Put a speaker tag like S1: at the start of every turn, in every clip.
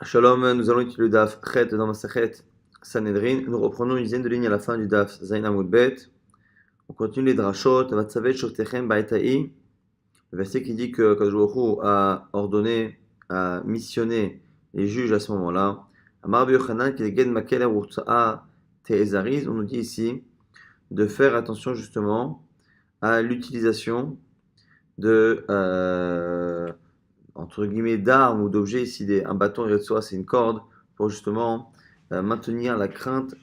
S1: Shalom, nous allons étudier le DAF Chet dans Masachet Sanhedrin. Nous reprenons une dizaine de lignes à la fin du DAF Zayin Amud Bet. On continue les drashot. Vatsavet Shoftechem Ba'etai. Le verset qui dit que Kadosh Baruch Hu a ordonné, a missionné les juges à ce moment-là. Amar Rabbi Yochanan Keleged Makel Urtsa'a Te'ezariz. On nous dit ici de faire attention justement à l'utilisation de entre guillemets d'armes ou d'objets ici, un bâton et c'est une corde pour justement maintenir la crainte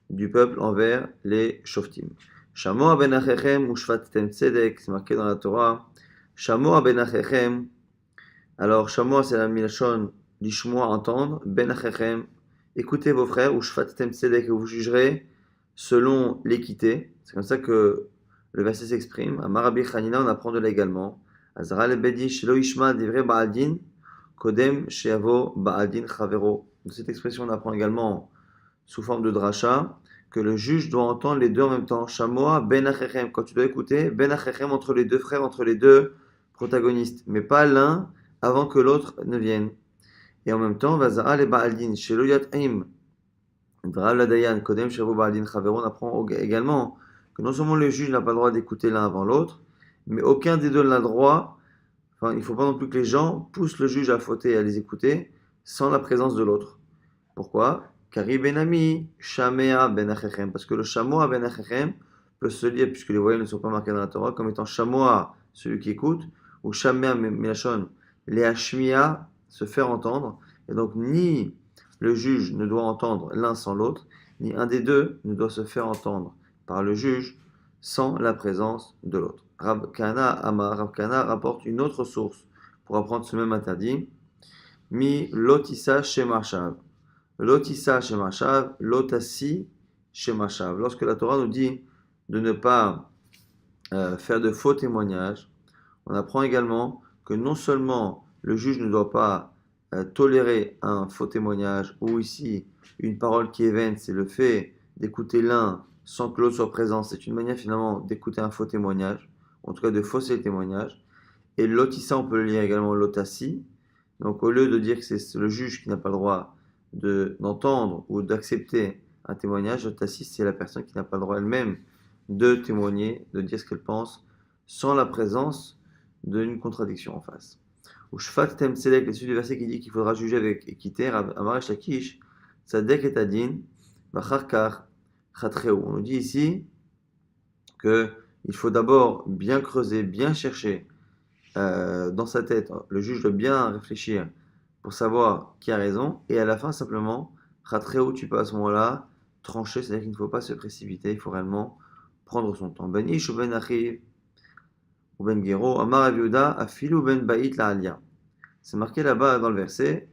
S1: du peuple envers les shoftim. Shamoa ben achechem ou shvattem tzedek, c'est marqué dans la Torah. Shamoa ben achechem. Alors shamoa c'est la milachon lishmoa, entendre. Ben achechem, écoutez vos frères, ou shvattem tzedek, et vous jugerez selon l'équité. C'est comme ça que le verset s'exprime. À Marabi Chanina, on apprend de là également. Azra le bedi shelo ishma divrei ba'aldin kodem sheavo ba'aldin chavero. De cette expression, on apprend également sous forme de dracha que le juge doit entendre les deux en même temps. Shamoa ben achechem, quand tu dois écouter ben achechem, entre les deux frères, entre les deux protagonistes, mais pas l'un avant que l'autre ne vienne. Et en même temps, vazara le ba'aldin shelo yat'im dra la dayan kodem sheavo ba'aldin chavero. On apprend également que non seulement le juge n'a pas le droit d'écouter l'un avant l'autre, mais aucun des deux n'a le droit. Enfin, il ne faut pas non plus que les gens poussent le juge à fauter et à les écouter sans la présence de l'autre. Pourquoi? Kari benami, shamea ben achechem. Parce que le shamoa ben achechem peut se lire, puisque les voyelles ne sont pas marquées dans la Torah, comme étant shamoa, celui qui écoute, ou shamea milachon, leashmia, se faire entendre. Et donc, ni le juge ne doit entendre l'un sans l'autre, ni un des deux ne doit se faire entendre par le juge sans la présence de l'autre. Rab Kana rapporte une autre source pour apprendre ce même interdit. Mi lotissa shemashav. Lotissa shemashav, lotasi shemashav. Lorsque la Torah nous dit de ne pas faire de faux témoignages, on apprend également que non seulement le juge ne doit pas tolérer un faux témoignage, ou ici une parole qui est vaine, c'est le fait d'écouter l'un sans que l'autre soit présent. C'est une manière finalement d'écouter un faux témoignage, en tout cas de fausser le témoignage. Et lotissa, on peut le lire également lotassi. Donc au lieu de dire que c'est le juge qui n'a pas le droit d'entendre ou d'accepter un témoignage, lotassi, c'est la personne qui n'a pas le droit elle-même de témoigner, de dire ce qu'elle pense, sans la présence d'une contradiction en face. Ou shfat tem tzedek, la suite du verset qui dit qu'il faudra juger avec équité, Amar Shakish, tzadek et adin, vacharkar, chatreu. On nous dit ici qu'il faut d'abord bien creuser, bien chercher dans sa tête. Le juge doit bien réfléchir pour savoir qui a raison, et à la fin simplement, chatreu, tu peux à ce moment-là trancher, c'est-à-dire qu'il ne faut pas se précipiter, il faut réellement prendre son temps. Ben ish ou ben achiv ou ben gero, amar aviuda, afilu ben ba'it la alia. C'est marqué là-bas dans le verset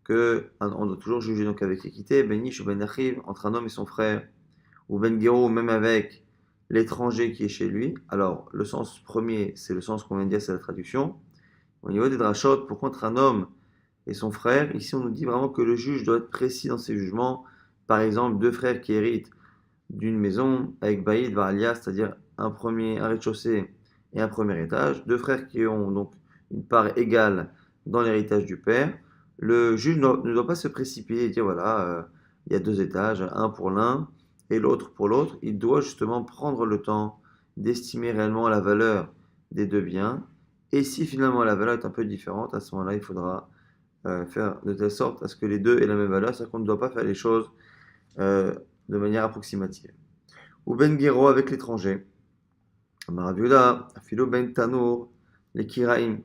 S1: que on doit toujours juger donc avec équité, ben ish ou ben achiv, entre un homme et son frère, ou ben gero, même avec l'étranger qui est chez lui. Alors, le sens premier, c'est le sens qu'on vient de dire, c'est la traduction. Au niveau des drashot, pour contre un homme et son frère, ici on nous dit vraiment que le juge doit être précis dans ses jugements. Par exemple, deux frères qui héritent d'une maison avec Baïd Va'alia, c'est-à-dire un rez-de-chaussée et un premier étage, deux frères qui ont donc une part égale dans l'héritage du père. Le juge ne doit pas se précipiter et dire voilà, il y a deux étages, un pour l'un et l'autre pour l'autre. Il doit justement prendre le temps d'estimer réellement la valeur des deux biens. Et si finalement la valeur est un peu différente, à ce moment-là, il faudra faire de telle sorte à ce que les deux aient la même valeur, c'est-à-dire qu'on ne doit pas faire les choses de manière approximative. Ou ben Gero avec l'étranger. Raviuda, Philo ben Tanour, les Kiraim.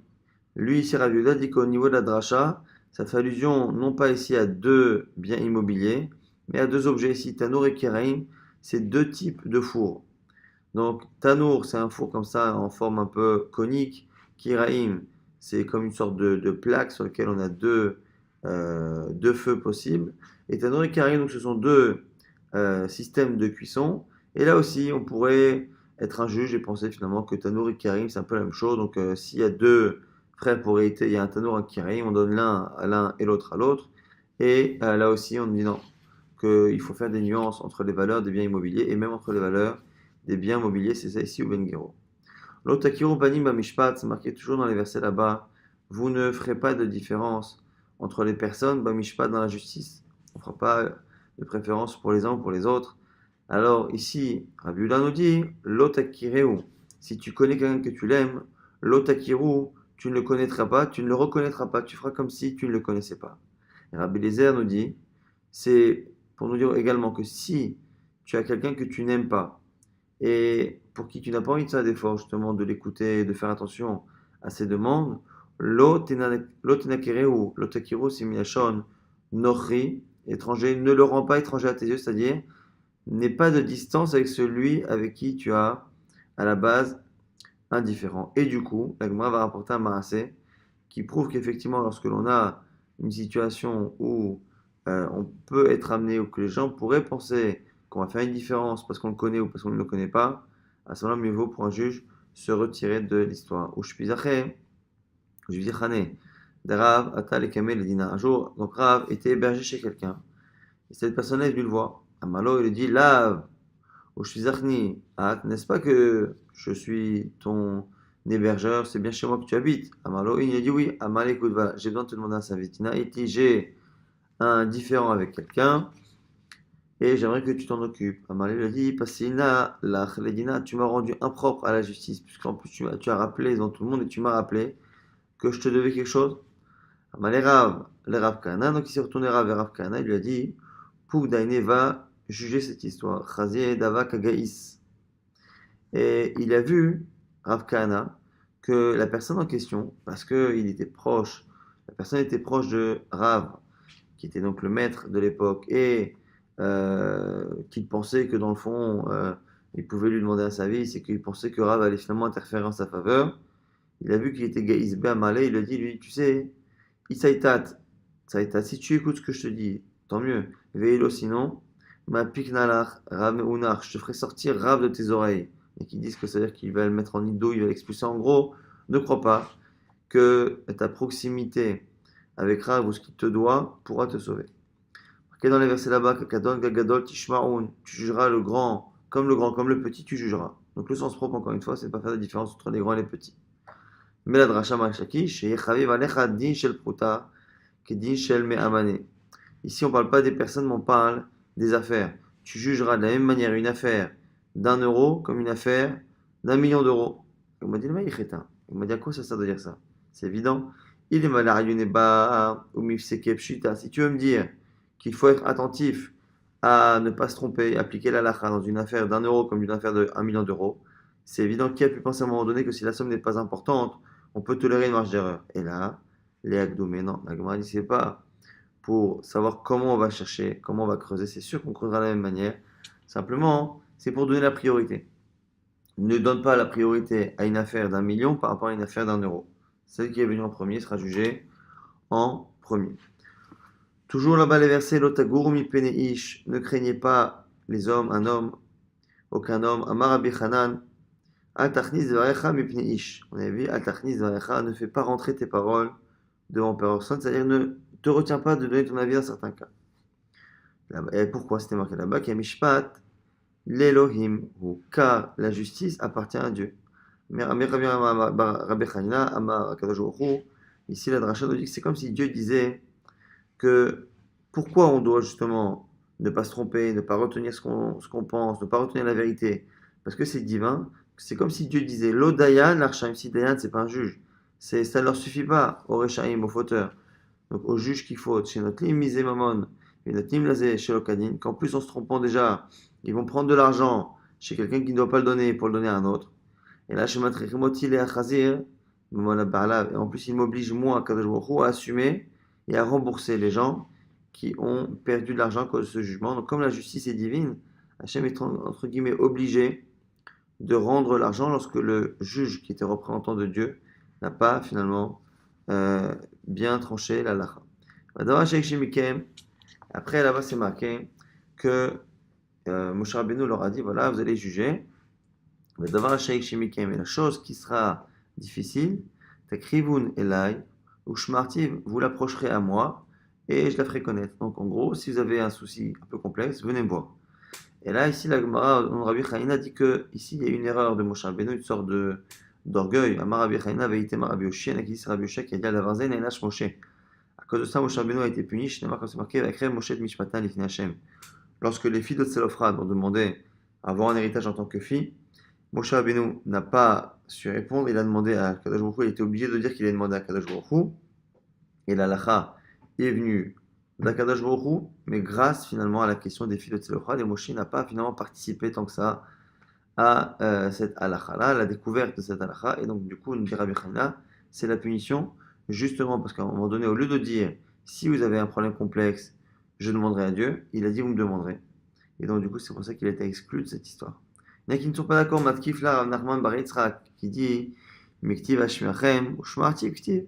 S1: Lui, ici, Raviuda dit qu'au niveau de la dracha, ça fait allusion non pas ici à deux biens immobiliers, mais à deux objets ici. Tanour et Kiraim, c'est deux types de fours. Donc, Tanour, c'est un four comme ça, en forme un peu conique. Kiraim, c'est comme une sorte de plaque sur laquelle on a deux feux possibles. Et Tanour et Kiraim, donc, ce sont deux systèmes de cuisson. Et là aussi, on pourrait être un juge et penser finalement que Tanour et Karim, c'est un peu la même chose. Donc, s'il y a deux frères pour hériter, il y a un Tanour et un Karim, on donne l'un à l'un et l'autre à l'autre. Et là aussi, on dit non, qu'il faut faire des nuances entre les valeurs des biens immobiliers et même entre les valeurs des biens immobiliers. C'est ça ici au Ben Gero. L'autre Akiru Banim Bamishpat, c'est marqué toujours dans les versets là-bas. Vous ne ferez pas de différence entre les personnes, Bamishpat dans la justice. On ne fera pas de préférence pour les uns ou pour les autres. Alors ici, Rabbi Yehuda nous dit, Lotakireu, si tu connais quelqu'un que tu l'aimes, Lotakiru, tu ne le connaîtras pas, tu ne le reconnaîtras pas, tu feras comme si tu ne le connaissais pas. Et Rabbi Lézer nous dit, c'est pour nous dire également que si tu as quelqu'un que tu n'aimes pas, et pour qui tu n'as pas envie de faire d'effort, justement, de l'écouter et de faire attention à ses demandes, Lotenakereu, Lotakiru, c'est Milachon, Nochri, étranger, ne le rend pas étranger à tes yeux, c'est-à-dire, n'aie pas de distance avec celui avec qui tu as, à la base, indifférent. Et du coup, la Gemara va rapporter un Marasé qui prouve qu'effectivement, lorsque l'on a une situation où on peut être amené ou que les gens pourraient penser qu'on va faire une différence parce qu'on le connaît ou parce qu'on ne le connaît pas, à ce moment-là, mieux vaut pour un juge se retirer de l'histoire. Ou je suis de Rav, Atal et Kamel et Dina. Un jour, donc Rav était hébergé chez quelqu'un. Et cette personne-là est venue le voir. Amalo, il lui dit, Lave, ou je suis Zachni, n'est-ce pas que je suis ton hébergeur, c'est bien chez moi que tu habites. Amalo, il a dit oui. Amal, écoute, voilà, j'ai besoin de te demander un service. J'ai un différend avec quelqu'un et j'aimerais que tu t'en occupes. Amal lui a dit, Passina, la Khledina, tu m'as rendu impropre à la justice, puisqu'en plus tu as rappelé devant tout le monde et tu m'as rappelé que je te devais quelque chose. Amal les Rav Kana, donc il s'est retourné vers Rav Kana, il lui a dit, Pugdaine va juger cette histoire. Chazier Dava Kagaïs. Et il a vu, Rav Kahana, que la personne en question, parce qu'il était proche, la personne était proche de Rav, qui était donc le maître de l'époque, et qu'il pensait que dans le fond, il pouvait lui demander un service, et qu'il pensait que Rav allait finalement interférer en sa faveur. Il a vu qu'il était Gaïs Be'amalé, il a dit, lui, tu sais, Isaïtat, si tu écoutes ce que je te dis, tant mieux. Veilo sinon, ma piknalach, Rav Meunach, je te ferai sortir Rav de tes oreilles. Et qui disent que ça veut dire qu'il va le mettre en ido, il va l'expulser. En gros, ne crois pas que ta proximité avec Rav ou ce qu'il te doit pourra te sauver. Marqué dans les versets là-bas, Kakadon, Gagadol, Tishmaoun, tu jugeras le grand, comme le petit, tu jugeras. Donc le sens propre, encore une fois, c'est de ne pas faire de différence entre les grands et les petits. Mais la dracha machakish, Yechaviv alecha din shel pruta, ke din shel me'amane. Ici, on ne parle pas des personnes, mais on parle des affaires. Tu jugeras de la même manière une affaire d'1 euro comme une affaire d'1 million d'euros. Il m'a dit, le mec, il m'a dit, à quoi ça sert de dire ça? C'est évident. Il est mal ou pshita. Si tu veux me dire qu'il faut être attentif à ne pas se tromper, appliquer la lacha dans une affaire d'1 euro comme une affaire d'1 million d'euros, c'est évident qu'il a pu penser à un moment donné que si la somme n'est pas importante, on peut tolérer une marge d'erreur. Et là, les Agdomé, non, la Gemara dit, c'est pas pour savoir comment on va chercher, comment on va creuser. C'est sûr qu'on creusera de la même manière. Simplement, c'est pour donner la priorité. Ne donne pas la priorité à une affaire d'1 million par rapport à une affaire d'1 euro. Celle qui est venue en premier sera jugée en premier. Toujours là-bas les versets, Lotaguru mi peneish, ne craignez pas les hommes, un homme, aucun homme. Amar Rabbi Hanan, Al tachnis varecha mi peneish. On avait vu, Al tachnis varecha, ne fais pas rentrer tes paroles devant personne, c'est-à-dire ne te retiens pas de donner ton avis dans certains cas. Et pourquoi c'était marqué là-bas? Qu'il y a Mishpat, l'Elohim, ou car la justice appartient à Dieu. Mais Rabbi Chanina, Amar Kadosh Baruch Hu, ici la dracha nous dit que c'est comme si Dieu disait que pourquoi on doit justement ne pas se tromper, ne pas retenir ce qu'on pense, ne pas retenir la vérité, parce que c'est divin. C'est comme si Dieu disait l'Odayan, l'Archaim, si Dayan, c'est pas un juge. Ça ne leur suffit pas, au Rechaim, au fauteur. Donc au juge qui faute, chez notre lim misé mamon, et notre lim lazé chez l'okadin, qu'en plus en se trompant déjà, ils vont prendre de l'argent chez quelqu'un qui ne doit pas le donner pour le donner à un autre. Et là, chez Matrechimoti et Achazir, et en plus il m'oblige moi, Kadosh Baruch Hu, à assumer et à rembourser les gens qui ont perdu de l'argent à cause de ce jugement. Donc comme la justice est divine, Hachem est entre guillemets obligé de rendre l'argent lorsque le juge qui était représentant de Dieu n'a pas finalement bien tranché la lacha. Après là-bas c'est marqué que Moshe Rabbeinu leur a dit voilà vous allez juger. Et la chose qui sera difficile, takrivun elai ou shmartiv, vous l'approcherez à moi et je la ferai connaître. Donc en gros, si vous avez un souci un peu complexe, venez me voir. Et là, ici, la Gemara, Rabbi Chanina dit que ici il y a une erreur de Moshe Rabbeinu, une sorte d'orgueil. Amar Rabbi Chanina ve'item Rabbi Yoshia, qui dit Rabbi Yoshia qui a dit à la Varzen et Nash Moshe. cause de ça, Moshe Rabbeinu a été puni, Shneimar, comme c'est marqué, Vakrem Moshe et Mishpatan Lifnei Hashem. Lorsque les filles de Tselophrad ont demandé à avoir un héritage en tant que fille, Moshe Rabbeinu n'a pas su répondre, il a demandé à Kadosh Baruch Hu, il était obligé de dire qu'il a demandé à Kadosh Baruch Hu, et la lacha est venue d'Akadosh Baruch Hu, mais grâce finalement à la question des filles de Tselophrad, et Moshe n'a pas finalement participé tant que ça à cette halakha-là, la découverte de cette halakha, et donc du coup, nous dit Rabbi Chanina, c'est la punition, justement parce qu'à un moment donné, au lieu de dire, si vous avez un problème complexe, je demanderai à Dieu, il a dit, vous me demanderez. Et donc du coup, c'est pour ça qu'il a été exclu de cette histoire. Il y en a qui ne sont pas d'accord, Matkif là, Rav Nachman bar Yitzhak, qui dit, Miktiv Hashmiachem, ou Shmarti Ktiv.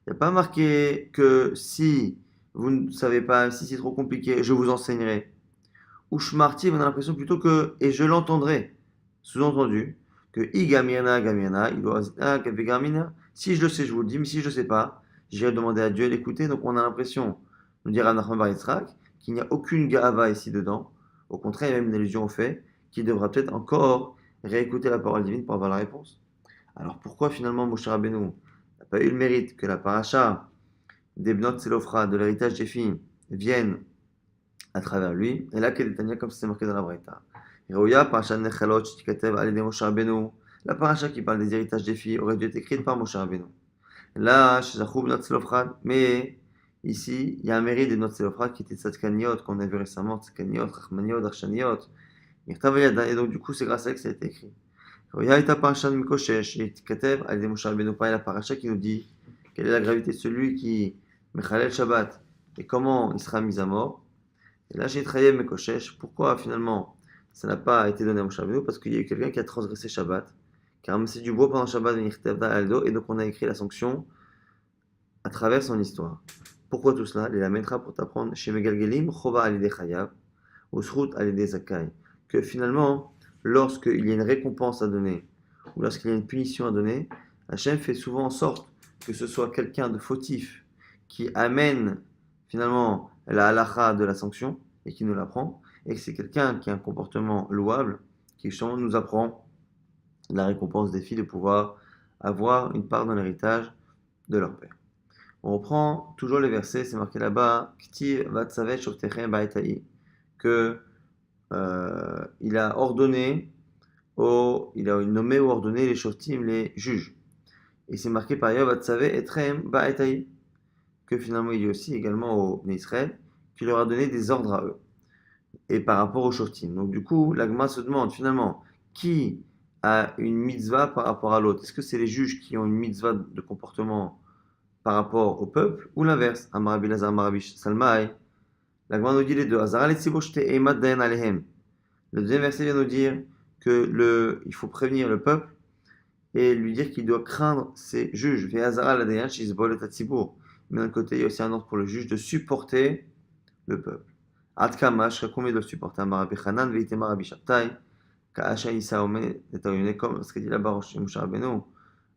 S1: Il n'y a pas marqué que si vous ne savez pas, si c'est trop compliqué, je vous enseignerai. Ou Shmarti, on a l'impression plutôt que, et je l'entendrai. Sous-entendu, que I Gamirna, Gamirna, Iloazina, Gavigamina. Si je le sais, je vous le dis, mais si je ne le sais pas, j'irai demander à Dieu d'écouter. Donc on a l'impression, nous dira Nachman bar Yitzhak, qu'il n'y a aucune Gaava ici dedans. Au contraire, il y a même une allusion au fait qu'il devra peut-être encore réécouter la parole divine pour avoir la réponse. Alors pourquoi finalement Moshe Rabbeinu n'a pas eu le mérite que la paracha des Bnot Tselofra, de l'héritage des filles, vienne à travers lui? Et là, Kedetania, comme c'est marqué dans la Braïta. Reouya, parasha Nechalot, Shtikatev, Alede Moshe Rabbeinu. La paracha qui parle des héritages des filles aurait dû être écrite par Moshe Rabbeinu. Là, Shezachou Bnot Tselofra, mais ici, il y a un mérite des Bnot Tselofra qui était Tzadkaniot, qu'on a vu récemment, Tzadkaniot, Rachmaniot, Arshaniot. Et donc, du coup, c'est grâce à elle que ça a été écrit. Il y a la paracha de Mikoshesh, et Tikatev, Alede Moshe Rabbeinu, pas la paracha qui nous dit quelle est la gravité de celui qui Mechalel Shabbat et comment il sera mis à mort. Et là, j'ai travaillé Mekoshesh. Pourquoi finalement ça n'a pas été donné à Moshe Rabbeinu? Parce qu'il y a eu quelqu'un qui a transgressé Shabbat, qui a ramassé du bois pendant Shabbat, et donc on a écrit la sanction à travers son histoire. Pourquoi tout cela? Il la mettra pour t'apprendre chez Megalgelim, Chova Alide Chayav, Usrut Alide Zakai. Que finalement, lorsqu'il y a une récompense à donner, ou lorsqu'il y a une punition à donner, Hachem fait souvent en sorte que ce soit quelqu'un de fautif qui amène finalement la halakha de la sanction et qui nous l'apprend, et que c'est quelqu'un qui a un comportement louable qui justement nous apprend la récompense des filles de pouvoir avoir une part dans l'héritage de leur père. On reprend toujours les versets, c'est marqué là-bas, Ktiv vatsavet shoftechem ba'etai, que il a ordonné, il a nommé ou ordonné les shoftim, les juges. Et c'est marqué par ailleurs, vatsavet etrem ba'etai, que finalement il y a aussi également au Israël, qui leur a donné des ordres à eux. Et par rapport aux shoftim. Donc du coup, l'Agma se demande finalement, qui a une mitzvah par rapport à l'autre? Est-ce que c'est les juges qui ont une mitzvah de comportement par rapport au peuple, ou l'inverse? Amarabi Lazar, Amarabi Salmaï. L'Agma nous dit les deux. Le deuxième verset vient nous dire que il faut prévenir le peuple et lui dire qu'il doit craindre ses juges. Mais d'un côté, il y a aussi un ordre pour le juge de supporter le peuple. Adkama, combien il doit supporter? Amarabi Hanan, Veitema Rabbi Shabtai, Ka'asha Isa Ome, comme ce qu'a dit là-bas Moshe Rabbeinu,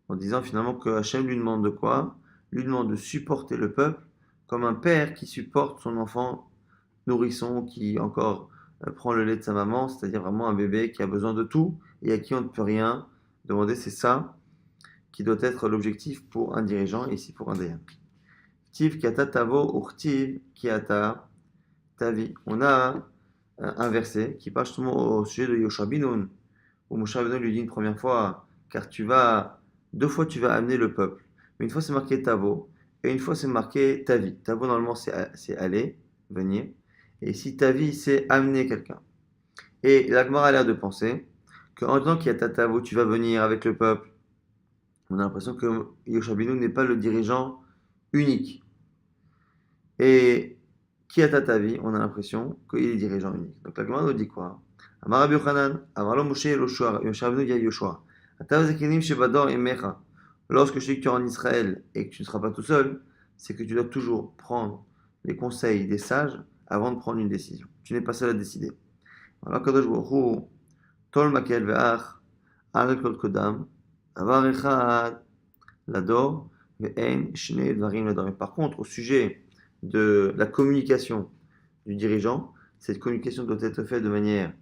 S1: en disant finalement que Hachem lui demande de quoi? Lui demande de supporter le peuple comme un père qui supporte son enfant nourrisson qui encore prend le lait de sa maman, c'est-à-dire vraiment un bébé qui a besoin de tout et à qui on ne peut rien demander. C'est ça qui doit être l'objectif pour un dirigeant et ici pour un dayan. Tiv kiata tavo urtiv kiata tavi. On a un verset qui parle justement au sujet de Yosha Binun, où Moshe Rabbeinu lui dit une première fois, car deux fois tu vas amener le peuple. Mais une fois c'est marqué tavo, et une fois c'est marqué tavi. Tavo normalement c'est aller, venir. Et ici tavi c'est amener quelqu'un. Et l'Agmara a l'air de penser qu'en tant qu'il y a ta tavo, tu vas venir avec le peuple. On a l'impression que Yosha Binun n'est pas le dirigeant unique. Et qui a ta vie, on a l'impression qu'il est dirigeant unique. Donc la Gemara nous dit quoi? Amar Rabbi Yochanan, Amar lo Moshe Yoshua, Yosha Rabbeinu dit à Yoshua, Atav zekenim shebador imecha. Lorsque je dis que tu es en Israël et que tu ne seras pas tout seul, c'est que tu dois toujours prendre les conseils des sages avant de prendre une décision. Tu n'es pas seul à décider. Alors Kadosh Baruch Hu, Tol makel ve'ach, al kol kodam, avar echad, l'ador, ve'en shnei dvarim l'ador. Par contre, au sujet de la communication du dirigeant, cette communication doit être faite de manière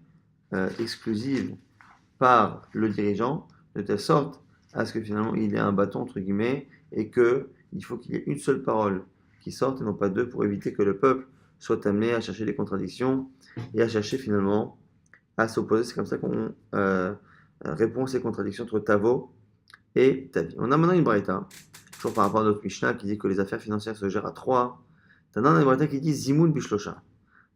S1: exclusive par le dirigeant, de telle sorte à ce que finalement il ait un bâton entre guillemets et que il faut qu'il y ait une seule parole qui sortent et non pas deux pour éviter que le peuple soit amené à chercher des contradictions et à chercher finalement à s'opposer. C'est comme ça qu'on répond à ces contradictions entre Tavo et Tavi. On a maintenant une braïta, toujours par rapport à notre Mishnah, qui dit que les affaires financières se gèrent à trois. T'en as une braïta qui dit Zimoun bishlosha.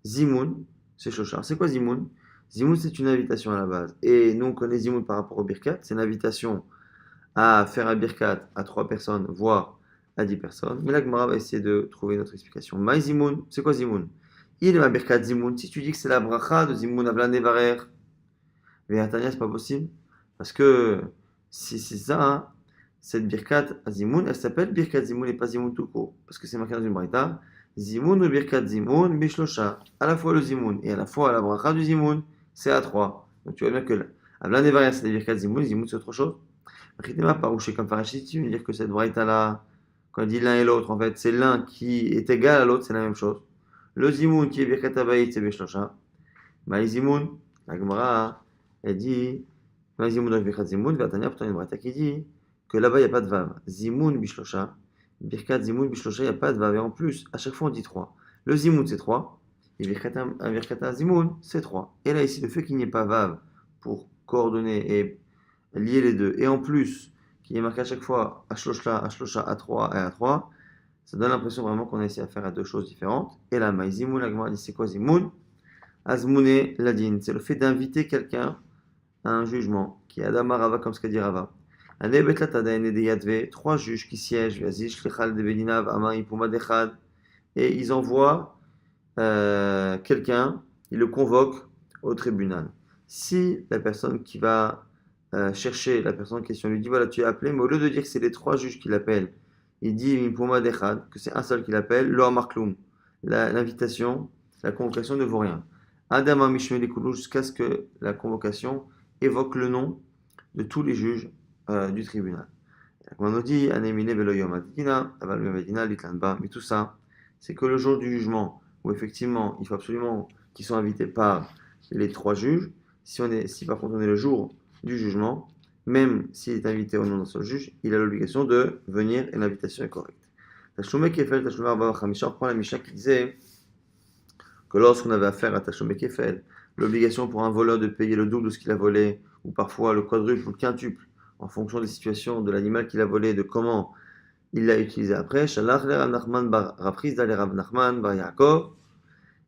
S1: Zimoun, c'est Shosha. C'est quoi Zimoun? Zimoun, c'est une invitation à la base. Et nous, on connaît Zimoun par rapport au Birkat. C'est une invitation à faire un Birkat à 3 personnes, voire à 10 personnes. Mais la Gemara va essayer de trouver notre explication. Maï Zimoun, c'est quoi Zimoun? Il est ma Birkat Zimoun. Si tu dis que c'est la bracha de Zimoun Avlan Nevarer, Ve'atania, c'est pas possible. Parce que si c'est ça, hein, cette Birkat Zimoun, elle s'appelle Birkat Zimoun et pas Zimoun tout court. Parce que c'est marqué dans une braïta. Zimoun ou Birkat Zimoun, Bishlosha. À la fois le Zimoun et à la fois la bracha du Zimoun, c'est à 3. Donc tu vois bien que Avlan Nevarer, c'est la Birkat Zimoun, Zimoun, c'est autre chose. Ritema parouché comme Farachiti, tu veux dire que cette braïta là, quand il dit l'un et l'autre, en fait, c'est l'un qui est égal à l'autre, c'est la même chose. Le Zimoun qui est Birkat Abayit, c'est Bishlosha. Maï Zimoun, la Gemara, elle dit Maï Zimoun donc Birkat Zimoun, Vatania, pourtant une braïta qui dit que là-bas il n'y a pas de vav. Zimoun Bishlosha, Birkat Zimoun Bishlosha, il n'y a pas de vav. Et en plus, à chaque fois on dit 3. Le Zimoun c'est 3, et Birkat Zimoun c'est 3. Et là ici, le fait qu'il n'y ait pas vav pour coordonner et lier les deux, et en plus, qu'il y ait marqué à chaque fois Ashlosha, à 3 et à 3, ça donne l'impression vraiment qu'on a essayé à faire à deux choses différentes. Et là, Maï Zimoun, la Gemara dit c'est quoi Zimoun? Azmouné Ladin, c'est le fait d'inviter quelqu'un à un jugement, qui est Adama Rava, comme ce qu'a dit Rava. Trois juges qui siègent, et ils envoient quelqu'un, ils le convoquent au tribunal. Si la personne qui va chercher la personne en question lui dit voilà, tu es appelé, mais au lieu de dire que c'est les trois juges qui l'appellent, il dit que c'est un seul qui l'appelle, lo amarkloum. L'invitation, la convocation ne vaut rien. Adama Mishmel Ekoulou, jusqu'à ce que la convocation évoque le nom de tous les juges du tribunal. Comme on nous dit, mais tout ça, c'est que le jour du jugement, où effectivement, il faut absolument qu'ils soient invités par les trois juges, si par contre on est le jour du jugement, même s'il est invité au nom d'un seul juge, il a l'obligation de venir et l'invitation est correcte. Tashlomek Kefel, Tashlomek Arba Chamisha, on reprend la Mishnah qui disait que lorsqu'on avait affaire à Tashlomek Kefel, l'obligation pour un voleur de payer le double de ce qu'il a volé, ou parfois le quadruple ou le quintuple, en fonction des situations de l'animal qu'il a volé, de comment il l'a utilisé après. Shalach le Rav Nachman bar Raprizda le Rav Nachman bar Yaakov.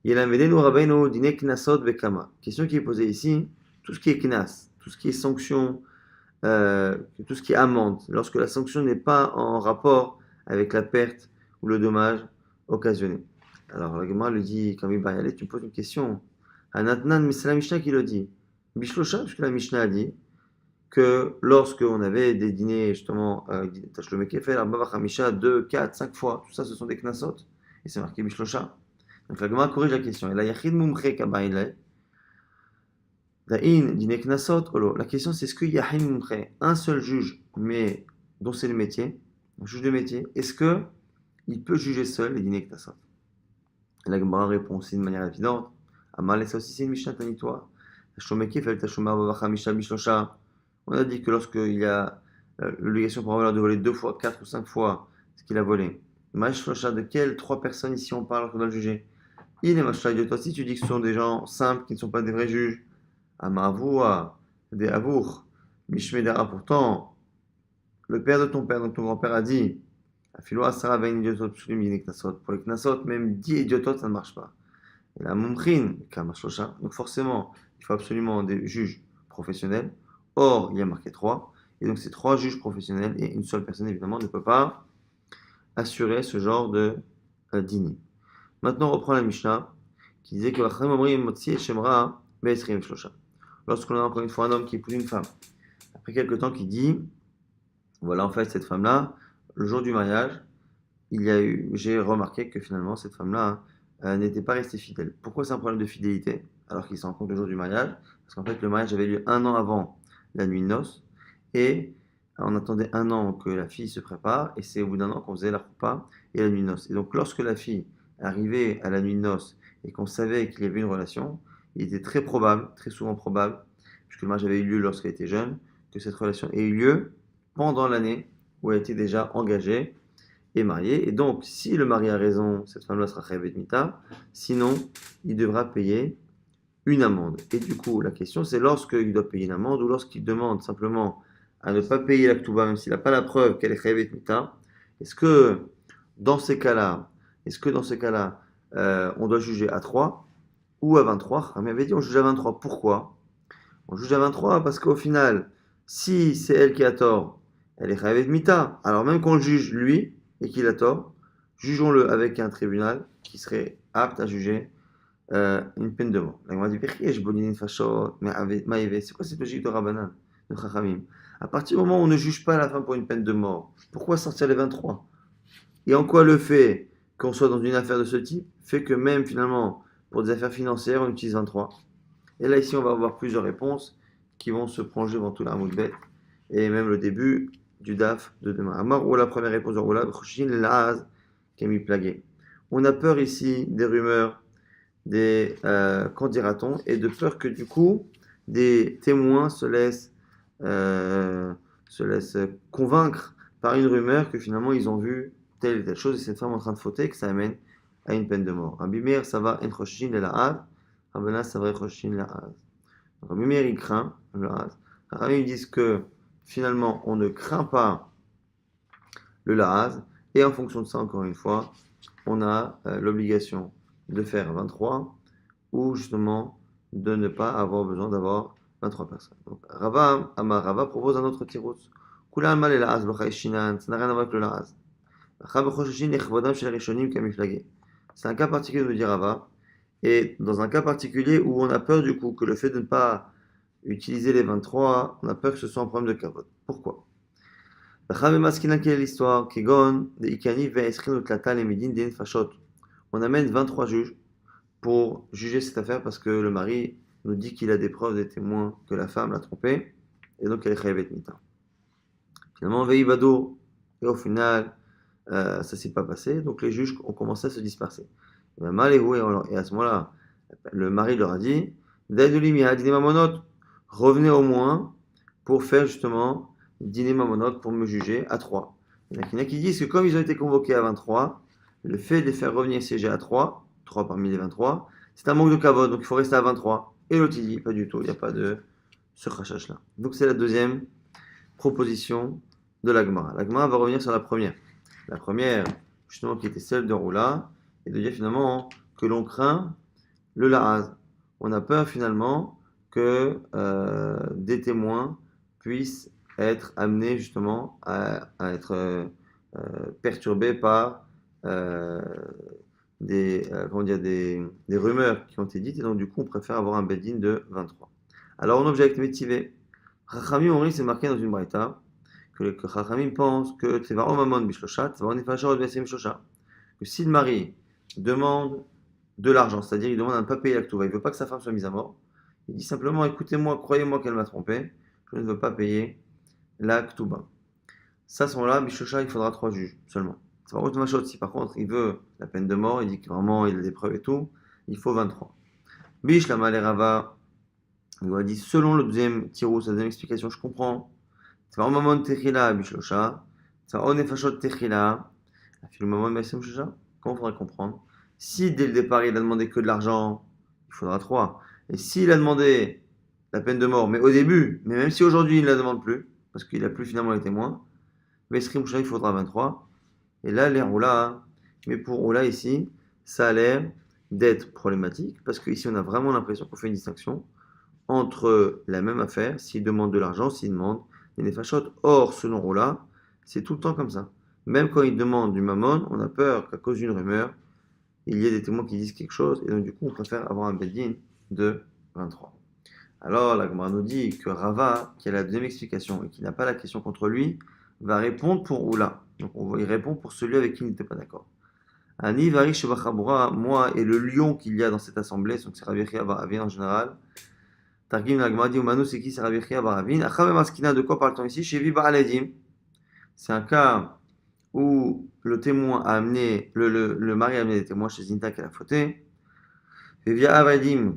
S1: Yelamedenu Rabbeinu dine knasot bekama. Question qui est posée ici, tout ce qui est knas, tout ce qui est sanction, tout ce qui est amende, lorsque la sanction n'est pas en rapport avec la perte ou le dommage occasionné. Alors la Gemara lui dit, quand il va y aller, tu me poses une question. Anatnan, mais c'est la Mishnah qui le dit. Bishlosha, puisque la Mishnah a dit que lorsque on avait des dîners, justement, Tashlomek Kefel, Arbava Chamisha, 2, 4, 5 fois, tout ça, ce sont des knasot, et c'est marqué Bishlosha. Donc la Gemara corrige la question. Et la Yachid Mumche Kabaïle, Da'in dîner knasot, olo. La question c'est est-ce qu'il y a un seul juge, mais dont c'est le métier, un juge de métier, est-ce que il peut juger seul les dîners knasot? La Gemara répond aussi de manière évidente. Amal, ça aussi c'est une Mishnah tanitoire. On a dit que lorsqu'il y a l'obligation pour un voleur de voler 2 fois, 4 ou 5 fois ce qu'il a volé, de quelles 3 personnes ici on parle qu'on doit le juger? Il est Mashlocha de toi, si tu dis que ce sont des gens simples qui ne sont pas des vrais juges, Amavoua, des Avour, Mishmedara, pourtant, le père de ton père, donc ton grand-père, a dit Afilo Asara Ben Idiotot Psulim Knasot. Pour les Knasot, même 10 idiotot, ça ne marche pas. Et la Mumchin, Kamashlocha. Donc forcément, il faut absolument des juges professionnels. Or, il y a marqué 3. Et donc, ces 3 juges professionnels et une seule personne, évidemment, ne peut pas assurer ce genre de dîner. Maintenant, on reprend la Mishnah qui disait que Racham Omri Motsi et Shemra Be'esrim Shlosha. Lorsqu'on a encore une fois un homme qui épouse une femme, après quelques temps, qui dit voilà, en fait, cette femme-là, le jour du mariage, j'ai remarqué que finalement, cette femme-là n'était pas restée fidèle. Pourquoi c'est un problème de fidélité alors qu'il se rencontre le jour du mariage? Parce qu'en fait, le mariage avait lieu 1 an avant la nuit de noces et on attendait 1 an que la fille se prépare et c'est au bout d'1 an qu'on faisait la choupa et la nuit de noces. Et donc, lorsque la fille arrivait à la nuit de noces et qu'on savait qu'il y avait une relation, il était très probable, très souvent probable, puisque le mariage avait eu lieu lorsqu'elle était jeune, que cette relation ait eu lieu pendant l'année où elle était déjà engagée est marié. Et donc, si le mari a raison, cette femme-là sera chayavet mita. Sinon, il devra payer une amende. Et du coup, la question, c'est lorsqu'il doit payer une amende ou lorsqu'il demande simplement à ne pas payer la ktouba, même s'il n'a pas la preuve qu'elle est chayavet mita. Est-ce que dans ces cas-là, on doit juger à 3 ou à 23? On avait dit on juge à 23. Pourquoi? On juge à 23 parce qu'au final, si c'est elle qui a tort, elle est chayavet mita. Alors même qu'on le juge lui et qu'il a tort, jugeons-le avec un tribunal qui serait apte à juger une peine de mort. La Gemara dit mais c'est quoi cette logique de Rabbanan, de Chachamim? À partir du moment où on ne juge pas la femme pour une peine de mort, pourquoi sortir les 23? Et en quoi le fait qu'on soit dans une affaire de ce type fait que même finalement, pour des affaires financières, on utilise 23? Et là, ici, on va avoir plusieurs réponses qui vont se prolonger dans tout l'Amoud Bet et même le début du DAF de demain. Amar ou la première réponse de Roula, qui a mis plagué. On a peur ici des rumeurs, des qu'en dira-t-on, et de peur que du coup, des témoins se laissent convaincre par une rumeur que finalement ils ont vu telle et telle chose et cette femme en train de fauter, que ça amène à une peine de mort. Rabbi Meir, ça va en choshin le la'ad, Rabbi Nas, ça va en choshin la'ad. Rabbi Meir, il craint le la'ad. Rabbi, ils disent que finalement, on ne craint pas le la'ad, et en fonction de ça, encore une fois, on a l'obligation de faire 23 ou justement de ne pas avoir besoin d'avoir 23 personnes. Donc, Rava propose un autre tirus. Kula alma le la'az, lo shinan, ça n'a rien à voir avec le la'az. C'est un cas particulier, nous dit Rava, et dans un cas particulier où on a peur du coup que le fait de ne pas utiliser les 23, on a peur que ce soit un problème de kavod. Pourquoi? Quelle est l'histoire? On amène 23 juges pour juger cette affaire parce que le mari nous dit qu'il a des preuves, des témoins que la femme l'a trompé et donc elle est chayavet mita. Finalement, Veivado, et au final, ça s'est pas passé, donc les juges ont commencé à se disperser. Et à ce moment-là, le mari leur a dit revenez au moins pour faire justement dîner mamonot pour me juger à 3. Il y en a qui disent que comme ils ont été convoqués à 23, le fait de les faire revenir siéger à 3 parmi les 23, c'est un manque de kavod, donc il faut rester à 23. Et l'autre il dit pas du tout, il n'y a pas de ce rachach là. Donc c'est la deuxième proposition de la Gemara. La Gemara va revenir sur la première. La première, justement, qui était celle de Roula, et de dire finalement que l'on craint le la'az. On a peur finalement que des témoins puissent être amenés justement à être perturbés par des rumeurs qui ont été dites, et donc du coup on préfère avoir un bedin de 23. Alors on objecte métivé. Chachamim Omri, c'est marqué dans une braïta que Chachamim pense que Tevaro Mamon Bishlosha, Tevaro Nefashah Odvesim Shosha, que si le mari demande de l'argent, c'est-à-dire il demande à ne pas payer la ktouva, il ne veut pas que sa femme soit mise à mort, il dit simplement écoutez-moi, croyez-moi qu'elle m'a trompé, je ne veux pas payer la ktouba. Ça, à ce moment-là, Bishlosha, il faudra 3 juges seulement. C'est pas autre chose. Si par contre il veut la peine de mort, il dit que vraiment il a des preuves et tout, il faut 23. Bish la Malerava, il lui a dit selon le deuxième tirou, sa deuxième explication, je comprends. C'est vraiment moment techila bishlosha, c'est vraiment nefashot techila, le moment basem shosha. Comment faudrait comprendre? Si dès le départ il a demandé que de l'argent, il faudra 3. Et s'il a demandé la peine de mort, mais au début, mais même si aujourd'hui il ne la demande plus, parce qu'il n'a plus finalement les témoins, Vesrim Shosha, il faudra 23. Et là, les Roula, mais pour Roula ici, ça a l'air d'être problématique, parce qu'ici on a vraiment l'impression qu'on fait une distinction entre la même affaire, s'il demande de l'argent, s'il demande des nefashot. Or, selon Roula, c'est tout le temps comme ça. Même quand il demande du mammon, on a peur qu'à cause d'une rumeur, il y ait des témoins qui disent quelque chose, et donc du coup on préfère avoir un bedin de 23. Alors la Gemara nous dit que Rava, qui a la deuxième explication et qui n'a pas la question contre lui, va répondre pour Oula. Donc il répond pour celui avec qui il n'était pas d'accord. Ani vari shebachabura, moi et le lion qu'il y a dans cette assemblée, donc c'est Rabbi Chia bar Avin en général. Targim la Gemara dit Umanu, c'est qui? C'est Rabbi Chia bar Avin. Achavem askina, de quoi parle-t-on ici? Shevi bar Aledim. C'est un cas où le témoin a amené, le mari a amené des témoins chez Zinta qui a fauté. Vevia avadim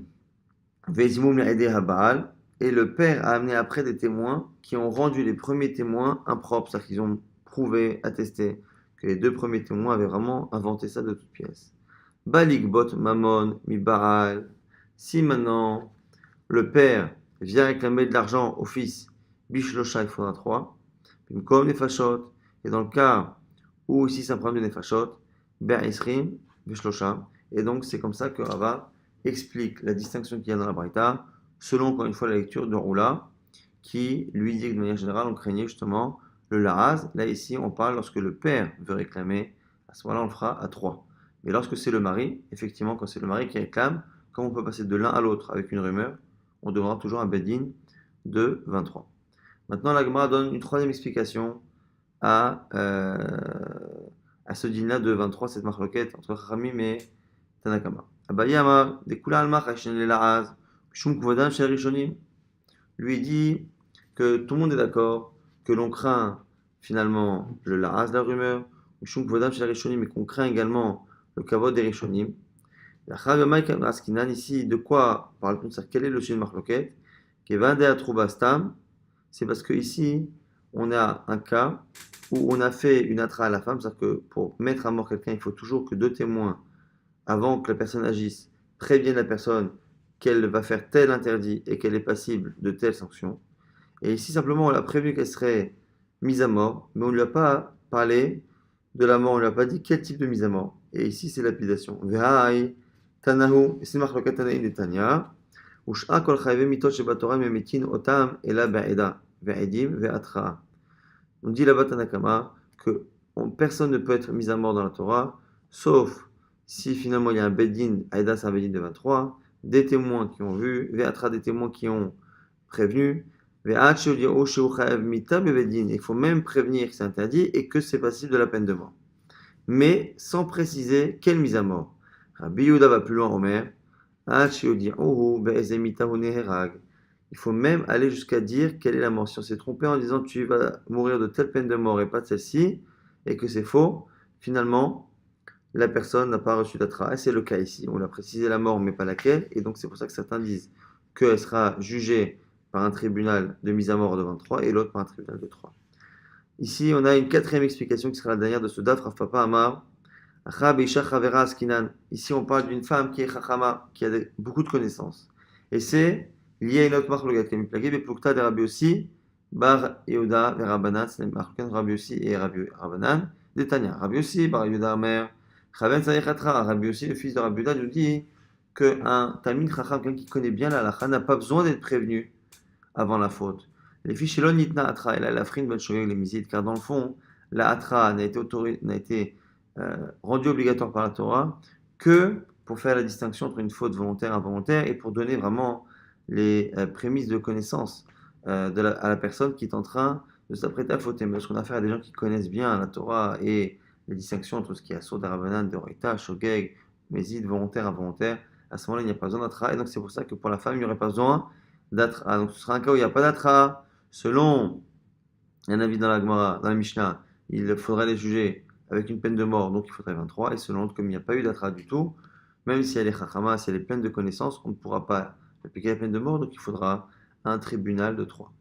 S1: vezimum le'edeh habaal. Et le père a amené après des témoins qui ont rendu les premiers témoins impropres, c'est-à-dire qu'ils ont prouvé, attesté que les deux premiers témoins avaient vraiment inventé ça de toutes pièces. Balik bot mamon mi baal. Si maintenant le père vient réclamer de l'argent au fils, bishlosha, il faudra 3. Comme les fachot, et dans le cas où ici c'est un problème de nefashot, ber isrim, bishlosha. Et donc c'est comme ça que Rava explique la distinction qu'il y a dans la Braïta, selon encore une fois la lecture de Roula, qui lui dit que de manière générale on craignait justement le laraz. Là ici on parle lorsque le père veut réclamer, à ce moment-là on le fera à 3. Mais lorsque c'est le mari, effectivement quand c'est le mari qui réclame, comme on peut passer de l'un à l'autre avec une rumeur, on demandera toujours un bedin de 23. Maintenant la Gemara donne une troisième explication à ce din-là de 23, cette marloquette entre Chachamim et Tanakama. Abaye Amar, Dekula Alma Chashen le Laaz, Shum Kvodan Shel Rishonim. Lui dit que tout le monde est d'accord, que l'on craint finalement le Laaz, la rumeur, Shum Kvodan Shel Rishonim, mais qu'on craint également le Kavod des Rishonim. Ici, de quoi parle-t-on? Quel est le sujet de marloquette? Kevan de Atrouba Stam, c'est parce que ici, on a un cas où on a fait une atra à la femme, c'est-à-dire que pour mettre à mort quelqu'un, il faut toujours que deux témoins, avant que la personne agisse, préviennent la personne qu'elle va faire tel interdit et qu'elle est passible de telle sanction. Et ici, simplement, on l'a prévenu qu'elle serait mise à mort, mais on ne lui a pas parlé de la mort, on ne lui a pas dit quel type de mise à mort. Et ici, c'est lapidation. Ve'ai tanahu, c'est marqué Tanaï de Tanya, Ush'a kol chayve mitot shebatorah memetin otam ela ba'eda ve'edim ve'atra. On dit là-bas Tanakama que personne ne peut être mis à mort dans la Torah, sauf si finalement il y a un bedin, Aïda c'est un bedin de 23, des témoins qui ont vu, ve'atra des témoins qui ont prévenu, ve'at she'odi'o she'uchayev mita bevedin, il faut même prévenir que c'est interdit et que c'est passible de la peine de mort. Mais sans préciser quelle mise à mort. Rabbi Yehuda va plus loin, Omer, il faut même aller jusqu'à dire quelle est la mort. Si on s'est trompé en disant tu vas mourir de telle peine de mort et pas de celle-ci, et que c'est faux, finalement, la personne n'a pas reçu d'atra. Et c'est le cas ici. On a précisé la mort, mais pas laquelle. Et donc c'est pour ça que certains disent qu'elle sera jugée par un tribunal de mise à mort de 23 et l'autre par un tribunal de 3. Ici, on a une quatrième explication qui sera la dernière de ce daf, Rav Papa Amar. Ici, on parle d'une femme qui est chachama, qui a beaucoup de connaissances. Et c'est lié à une autre marloquette qui est miplagée, Beplukta de Rabbi aussi, Bar Yehuda et Rabbanan, c'est une marloquette de Rabbi aussi et Rabbanan, d'Etania. Rabbi aussi, Bar Yehuda Amer, Chaven Sayechatra, Rabbi aussi, le fils de Rabbi Yehuda, nous dit qu'un Talmid Chacham, quelqu'un qui connaît bien la halakha, n'a pas besoin d'être prévenu avant la faute. Les fiches Shelon Nitna Atra, elle a la frine, les misides, car dans le fond, la Atra n'a été rendu obligatoire par la Torah que pour faire la distinction entre une faute volontaire et involontaire et pour donner vraiment les prémices de connaissance à la personne qui est en train de s'apprêter à fauter. Mais lorsqu'on a affaire à des gens qui connaissent bien la Torah et les distinctions entre ce qui est Asur, Darabanan, Deoraita, Shogeg, Mézid, volontaire, involontaire, à ce moment-là, il n'y a pas besoin d'atra. Et donc, c'est pour ça que pour la femme, il n'y aurait pas besoin d'atra. Donc, ce sera un cas où il n'y a pas d'atra. Selon un avis dans la Gemara, dans la Mishnah, il faudrait les juger avec une peine de mort, donc il faudrait 23. Et selon l'autre, comme il n'y a pas eu d'atra du tout, même si elle est chachama, si elle est pleine de connaissances, on ne pourra pas appliquer la peine de mort, donc il faudra un tribunal de 3.